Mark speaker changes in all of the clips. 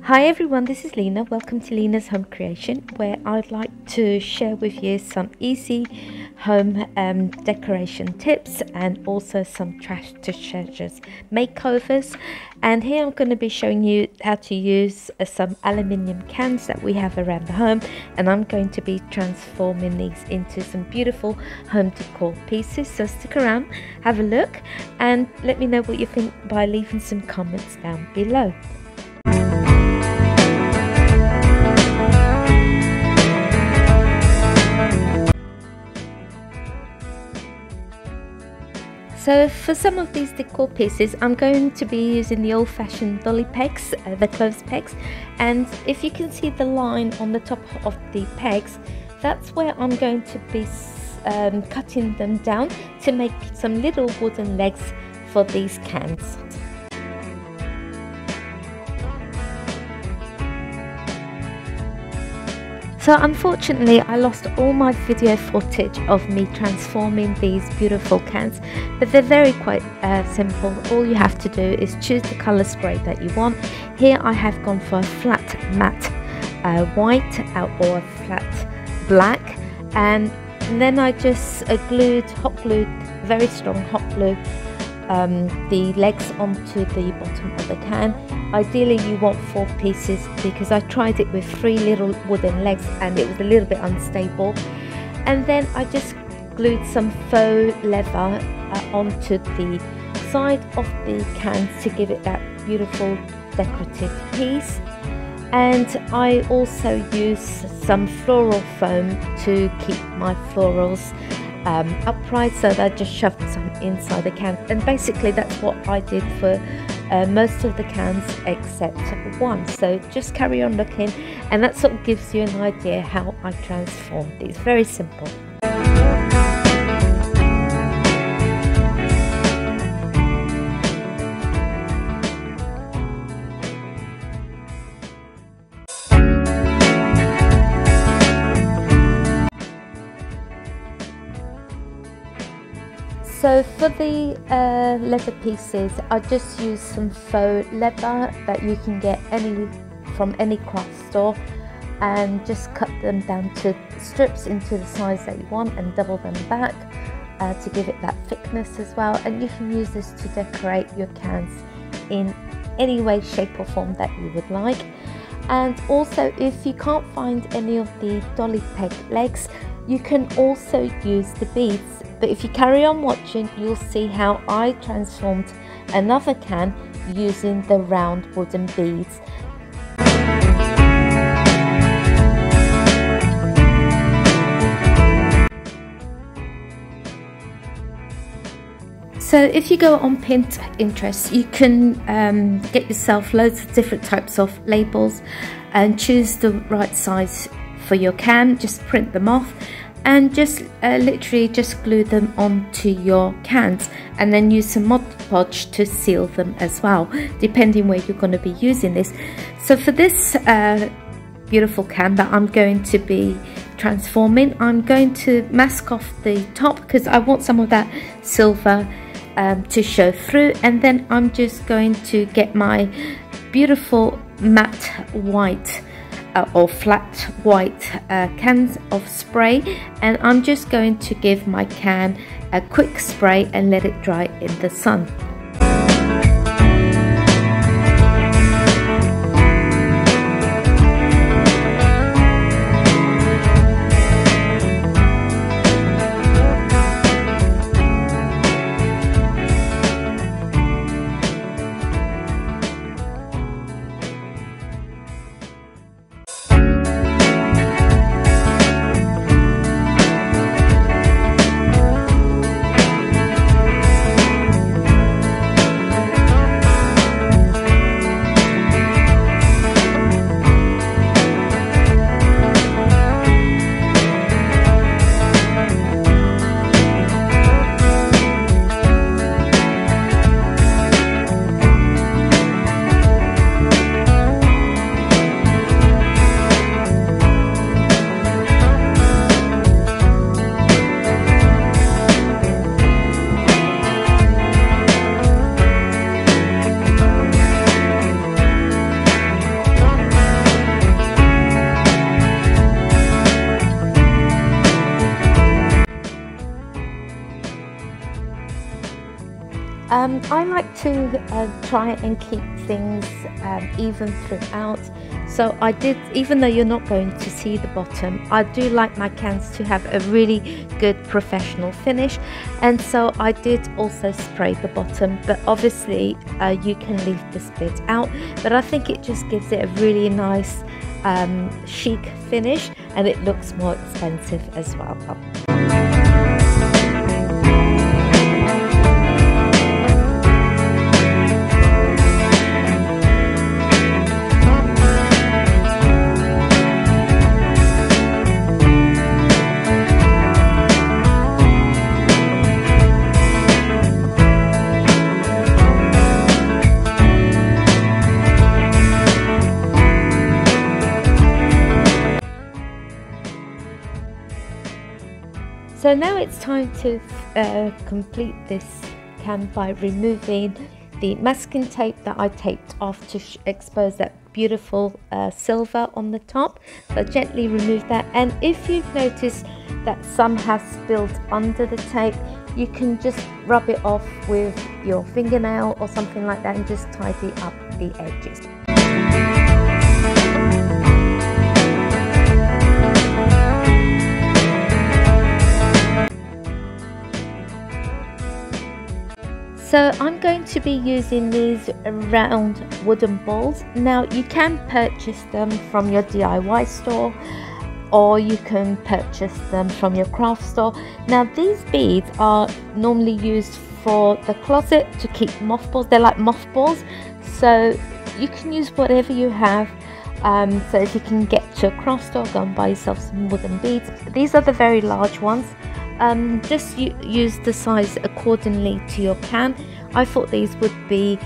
Speaker 1: Hi everyone, this is Lena. Welcome to Lena's Home Creation, where I'd like to share with you some easy home decoration tips and also some trash to treasures makeovers. And here I'm going to be showing you how to use some aluminium cans that we have around the home, and I'm going to be transforming these into some beautiful home decor pieces. So stick around, have a look, and let me know what you think by leaving some comments down below. So for some of these decor pieces, I'm going to be using the old-fashioned dolly pegs, the clothes pegs, and if you can see the line on the top of the pegs, that's where I'm going to be cutting them down to make some little wooden legs for these cans. So unfortunately I lost all my video footage of me transforming these beautiful cans, but they're very quite simple. All you have to do is choose the colour spray that you want. Here I have gone for a flat matte white or a flat black, and then I just hot glued, very strong hot glue, the legs onto the bottom of the can. Ideally you want 4 pieces, because I tried it with 3 little wooden legs and it was a little bit unstable. And then I just glued some faux leather onto the side of the cans to give it that beautiful decorative piece. And I also use some floral foam to keep my florals upright, so that I just shoved some inside the can, and basically that's what I did for most of the cans except one. So just carry on looking, and that sort of gives you an idea how I transformed these. Very simple. So for the leather pieces, I just use some faux leather that you can get from any craft store, and just cut them down to strips into the size that you want and double them back to give it that thickness as well. And you can use this to decorate your cans in any way, shape or form that you would like. And also, if you can't find any of the dolly peg legs, you can also use the beads. But if you carry on watching, you'll see how I transformed another can using the round wooden beads. So if you go on Pinterest, you can get yourself loads of different types of labels and choose the right size for your can. Just print them off and just literally just glue them onto your cans, and then use some Mod Podge to seal them as well, depending where you're going to be using this. So for this beautiful can that I'm going to be transforming, I'm going to mask off the top because I want some of that silver to show through, and then I'm just going to get my beautiful matte white or flat white cans of spray, and I'm just going to give my can a quick spray and let it dry in the sun. I like to try and keep things even throughout. So I did, even though you're not going to see the bottom, I do like my cans to have a really good professional finish, and so I did also spray the bottom, but obviously you can leave this bit out, but I think it just gives it a really nice chic finish, and it looks more expensive as well. So now it's time to complete this can by removing the masking tape that I taped off to expose that beautiful silver on the top. So gently remove that, and if you've noticed that some has spilled under the tape, you can just rub it off with your fingernail or something like that and just tidy up the edges. So I'm going to be using these round wooden balls. Now you can purchase them from your DIY store, or you can purchase them from your craft store. Now these beads are normally used for the closet to keep mothballs. They're like mothballs, so you can use whatever you have. So if you can get to a craft store, go and buy yourself some wooden beads. These are the very large ones. Just use the size accordingly to your can. I thought these would be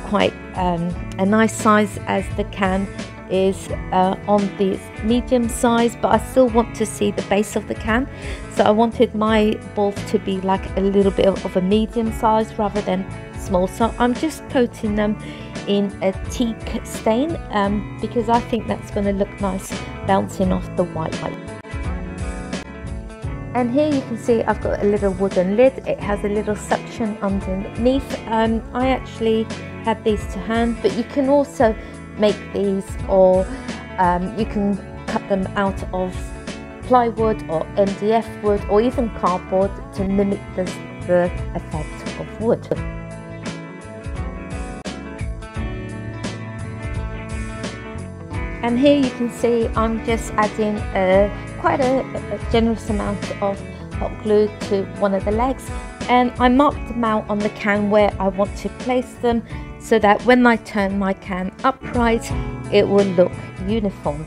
Speaker 1: quite a nice size, as the can is on the medium size, but I still want to see the base of the can, so I wanted my balls to be like a little bit of a medium size rather than small. So I'm just coating them in a teak stain because I think that's going to look nice bouncing off the white. And here you can see I've got a little wooden lid. It has a little suction underneath. I actually had these to hand, but you can also make these, or you can cut them out of plywood or MDF wood or even cardboard to mimic the effect of wood. And here you can see I'm just adding quite a generous amount of hot glue to one of the legs, and I marked them out on the can where I want to place them, so that when I turn my can upright it will look uniform.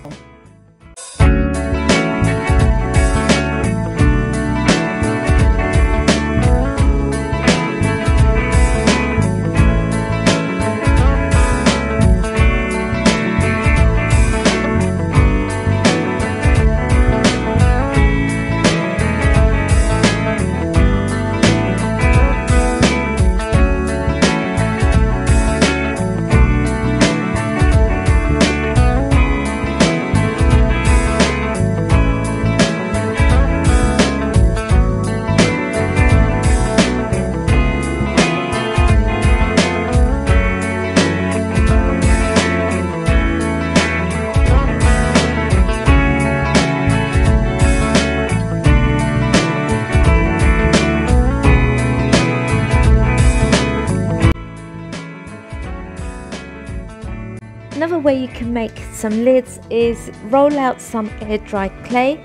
Speaker 1: Another way you can make some lids is roll out some air dry clay,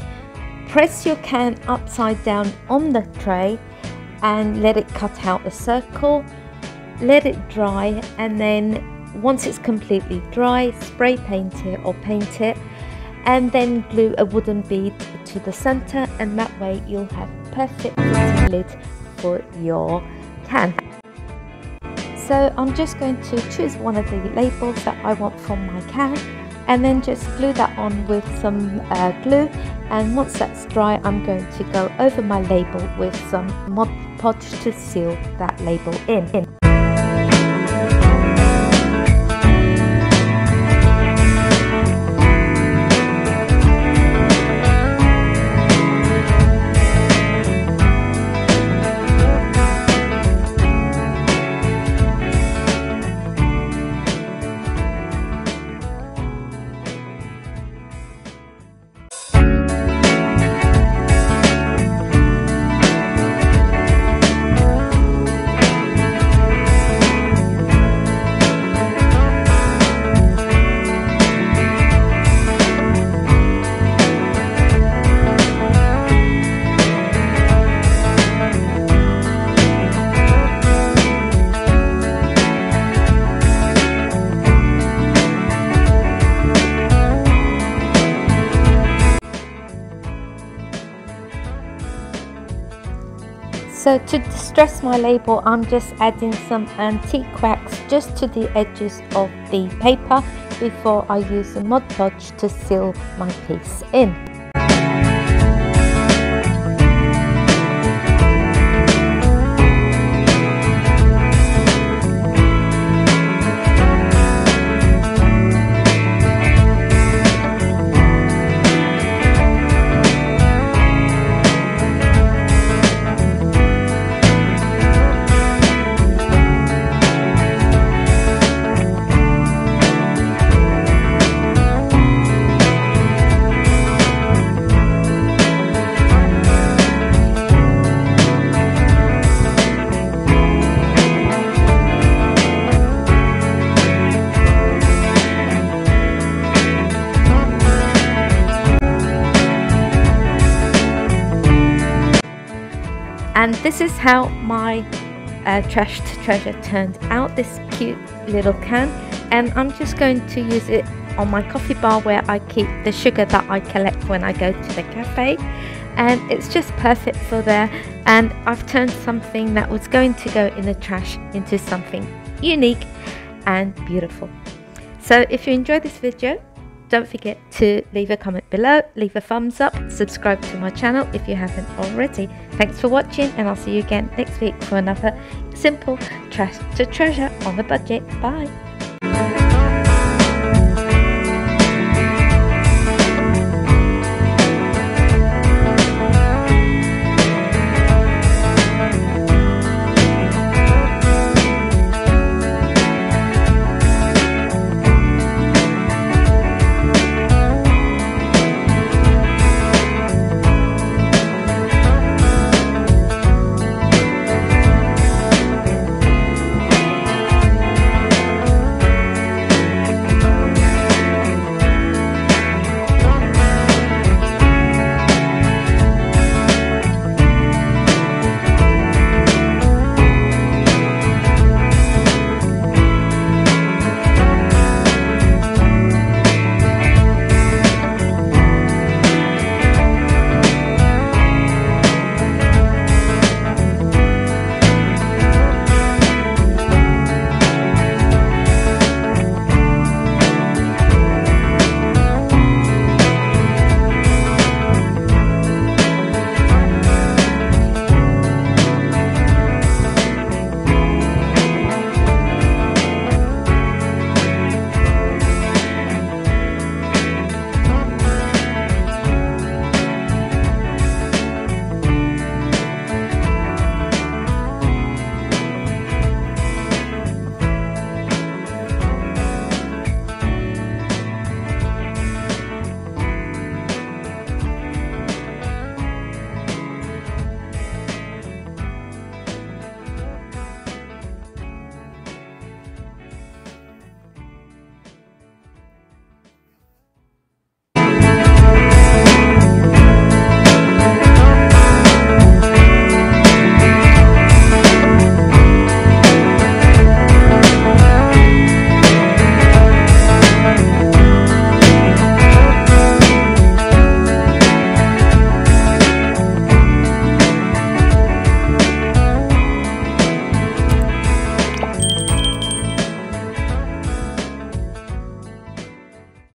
Speaker 1: press your can upside down on the tray and let it cut out a circle, let it dry, and then once it's completely dry, spray paint it or paint it, and then glue a wooden bead to the center, and that way you'll have perfect fitting lid for your can. So I'm just going to choose one of the labels that I want from my can, and then just glue that on with some glue, and once that's dry I'm going to go over my label with some Mod Podge to seal that label in. So to distress my label, I'm just adding some antique wax just to the edges of the paper before I use the Mod Podge to seal my piece in. And this is how my trash to treasure turned out, this cute little can. And I'm just going to use it on my coffee bar where I keep the sugar that I collect when I go to the cafe. And it's just perfect for there. And I've turned something that was going to go in the trash into something unique and beautiful. So if you enjoyed this video, don't forget to leave a comment below, leave a thumbs up, subscribe to my channel if you haven't already. Thanks for watching, and I'll see you again next week for another simple trash to treasure on a budget. Bye.